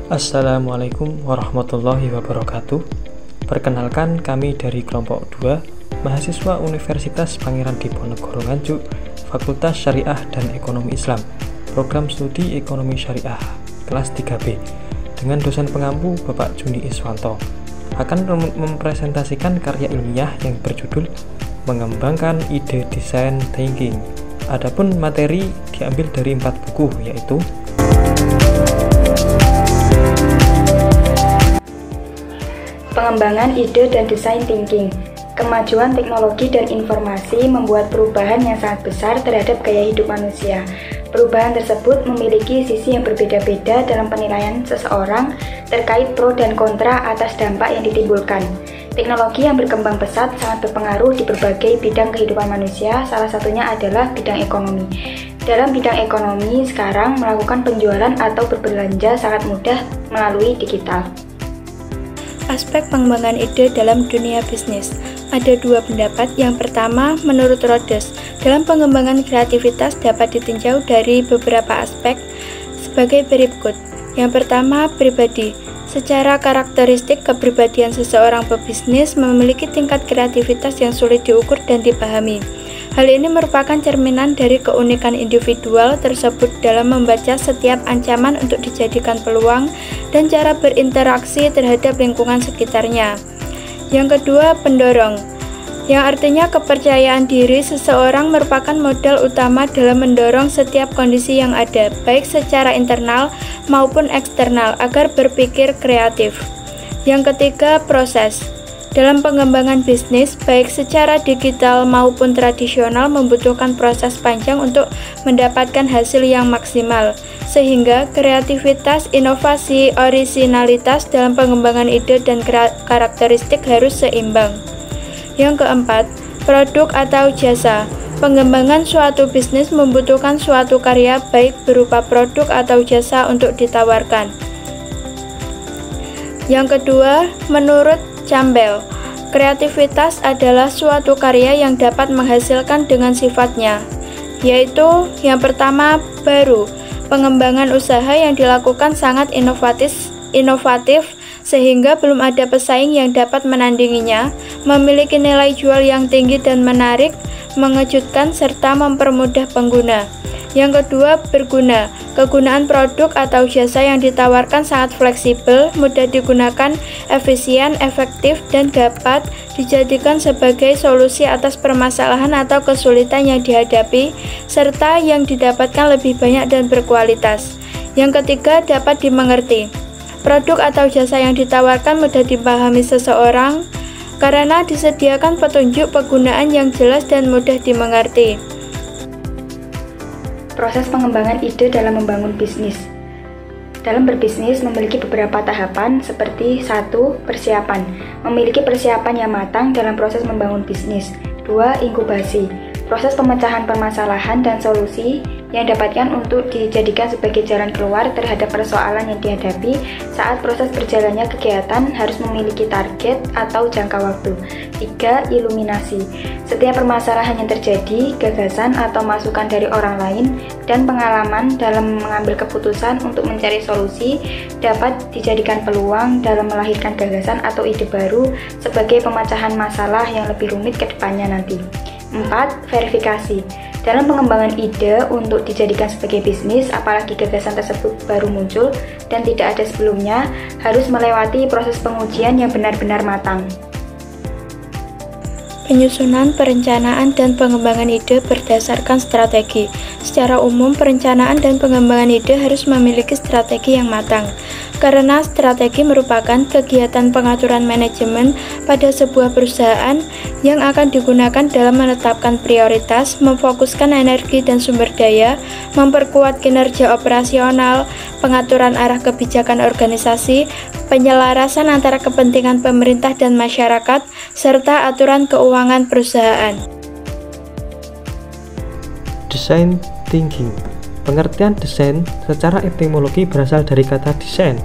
Assalamualaikum warahmatullahi wabarakatuh. Perkenalkan, kami dari kelompok 2, mahasiswa Universitas Pangeran Diponegoro Nganjuk, Fakultas Syariah dan Ekonomi Islam, Program Studi Ekonomi Syariah, kelas 3B, dengan dosen pengampu Bapak Juni Iswanto, akan mempresentasikan karya ilmiah yang berjudul Mengembangkan Ide Desain Thinking. Adapun materi diambil dari 4 buku, yaitu Pengembangan ide dan desain thinking. Kemajuan teknologi dan informasi membuat perubahan yang sangat besar terhadap gaya hidup manusia. Perubahan tersebut memiliki sisi yang berbeda-beda dalam penilaian seseorang terkait pro dan kontra atas dampak yang ditimbulkan. Teknologi yang berkembang pesat sangat berpengaruh di berbagai bidang kehidupan manusia, salah satunya adalah bidang ekonomi. Dalam bidang ekonomi, sekarang melakukan penjualan atau berbelanja sangat mudah melalui digital. Aspek pengembangan ide dalam dunia bisnis. Ada 2 pendapat. Yang pertama, menurut Rhodes, dalam pengembangan kreativitas dapat ditinjau dari beberapa aspek sebagai berikut. Yang pertama, pribadi. Secara karakteristik, kepribadian seseorang pebisnis memiliki tingkat kreativitas yang sulit diukur dan dipahami. Hal ini merupakan cerminan dari keunikan individual tersebut dalam membaca setiap ancaman untuk dijadikan peluang dan cara berinteraksi terhadap lingkungan sekitarnya. Yang kedua, pendorong, yang artinya kepercayaan diri seseorang merupakan modal utama dalam mendorong setiap kondisi yang ada, baik secara internal maupun eksternal, agar berpikir kreatif. Yang ketiga, proses. Dalam pengembangan bisnis, baik secara digital maupun tradisional, membutuhkan proses panjang untuk mendapatkan hasil yang maksimal, sehingga kreativitas, inovasi, orisinalitas dalam pengembangan ide dan karakteristik harus seimbang. Yang keempat, produk atau jasa. Pengembangan suatu bisnis membutuhkan suatu karya baik berupa produk atau jasa untuk ditawarkan. Yang kedua, menurut Campbell, kreativitas adalah suatu karya yang dapat menghasilkan dengan sifatnya, yaitu yang pertama, baru. Pengembangan usaha yang dilakukan sangat inovatif sehingga belum ada pesaing yang dapat menandinginya, memiliki nilai jual yang tinggi dan menarik, mengejutkan, serta mempermudah pengguna. Yang kedua, berguna. Kegunaan produk atau jasa yang ditawarkan sangat fleksibel, mudah digunakan, efisien, efektif, dan dapat dijadikan sebagai solusi atas permasalahan atau kesulitan yang dihadapi, serta yang didapatkan lebih banyak dan berkualitas. Yang ketiga, dapat dimengerti. Produk atau jasa yang ditawarkan mudah dipahami seseorang karena disediakan petunjuk penggunaan yang jelas dan mudah dimengerti. Proses pengembangan ide dalam membangun bisnis. Dalam berbisnis memiliki beberapa tahapan seperti 1. Persiapan. Memiliki persiapan yang matang dalam proses membangun bisnis. 2. Inkubasi. Proses pemecahan permasalahan dan solusi yang didapatkan untuk dijadikan sebagai jalan keluar terhadap persoalan yang dihadapi saat proses berjalannya kegiatan harus memiliki target atau jangka waktu. 3. Iluminasi. Setiap permasalahan yang terjadi, gagasan atau masukan dari orang lain, dan pengalaman dalam mengambil keputusan untuk mencari solusi dapat dijadikan peluang dalam melahirkan gagasan atau ide baru sebagai pemecahan masalah yang lebih rumit ke depannya nanti. 4. Verifikasi. Dalam pengembangan ide untuk dijadikan sebagai bisnis, apalagi gagasan tersebut baru muncul dan tidak ada sebelumnya, harus melewati proses pengujian yang benar-benar matang. Penyusunan, perencanaan, dan pengembangan ide berdasarkan strategi. Secara umum, perencanaan dan pengembangan ide harus memiliki strategi yang matang, karena strategi merupakan kegiatan pengaturan manajemen pada sebuah perusahaan yang akan digunakan dalam menetapkan prioritas, memfokuskan energi dan sumber daya, memperkuat kinerja operasional, pengaturan arah kebijakan organisasi, penyelarasan antara kepentingan pemerintah dan masyarakat, serta aturan keuangan perusahaan. Design thinking. Pengertian desain secara etimologi berasal dari kata desain,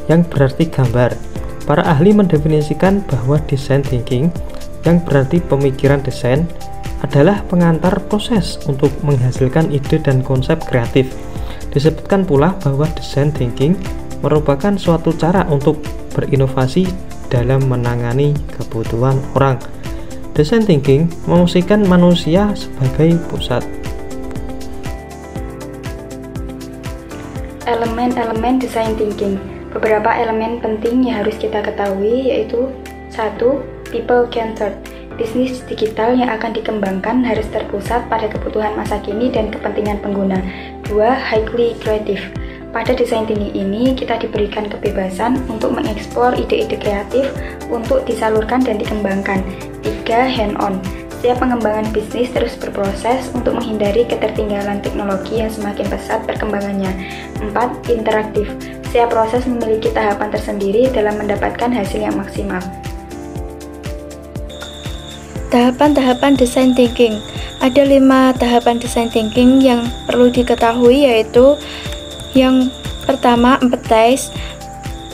yang berarti gambar. Para ahli mendefinisikan bahwa design thinking, yang berarti pemikiran desain, adalah pengantar proses untuk menghasilkan ide dan konsep kreatif. Disebutkan pula bahwa design thinking merupakan suatu cara untuk berinovasi dalam menangani kebutuhan orang. Design thinking memungkinkan manusia sebagai pusat. Elemen-elemen design thinking. Beberapa elemen penting yang harus kita ketahui yaitu 1. People-centered. Bisnis digital yang akan dikembangkan harus terpusat pada kebutuhan masa kini dan kepentingan pengguna. 2. Highly creative. Pada desain thinking ini, kita diberikan kebebasan untuk mengeksplor ide-ide kreatif untuk disalurkan dan dikembangkan. 3. Hand-on. Setiap pengembangan bisnis terus berproses untuk menghindari ketertinggalan teknologi yang semakin pesat perkembangannya. 4. Interaktif. Setiap proses memiliki tahapan tersendiri dalam mendapatkan hasil yang maksimal. Tahapan-tahapan design thinking. Ada 5 tahapan design thinking yang perlu diketahui, yaitu yang pertama, empathize.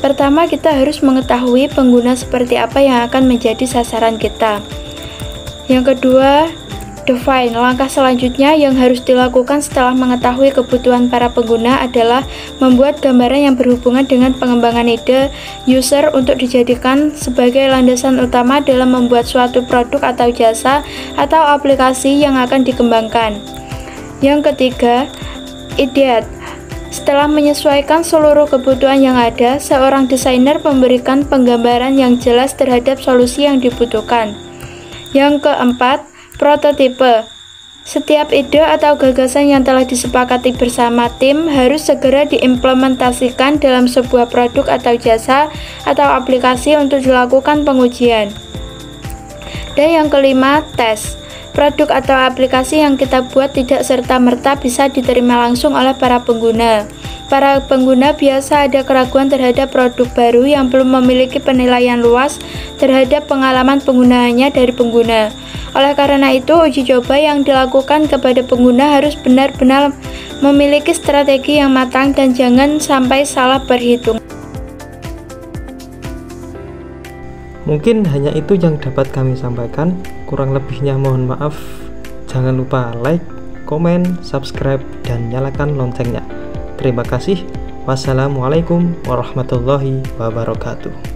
Pertama, kita harus mengetahui pengguna seperti apa yang akan menjadi sasaran kita. Yang kedua, define. Langkah selanjutnya yang harus dilakukan setelah mengetahui kebutuhan para pengguna adalah membuat gambaran yang berhubungan dengan pengembangan ide user untuk dijadikan sebagai landasan utama dalam membuat suatu produk atau jasa atau aplikasi yang akan dikembangkan. Yang ketiga, ideate. Setelah menyesuaikan seluruh kebutuhan yang ada, seorang desainer memberikan penggambaran yang jelas terhadap solusi yang dibutuhkan. Yang keempat, prototipe. Setiap ide atau gagasan yang telah disepakati bersama tim harus segera diimplementasikan dalam sebuah produk atau jasa atau aplikasi untuk dilakukan pengujian. Dan yang kelima, tes. Produk atau aplikasi yang kita buat tidak serta-merta bisa diterima langsung oleh para pengguna. Para pengguna biasa ada keraguan terhadap produk baru yang belum memiliki penilaian luas terhadap pengalaman penggunaannya dari pengguna. Oleh karena itu, uji coba yang dilakukan kepada pengguna harus benar-benar memiliki strategi yang matang dan jangan sampai salah berhitung. Mungkin hanya itu yang dapat kami sampaikan. Kurang lebihnya mohon maaf. Jangan lupa like, komen, subscribe, dan nyalakan loncengnya. Terima kasih. Wassalamualaikum warahmatullahi wabarakatuh.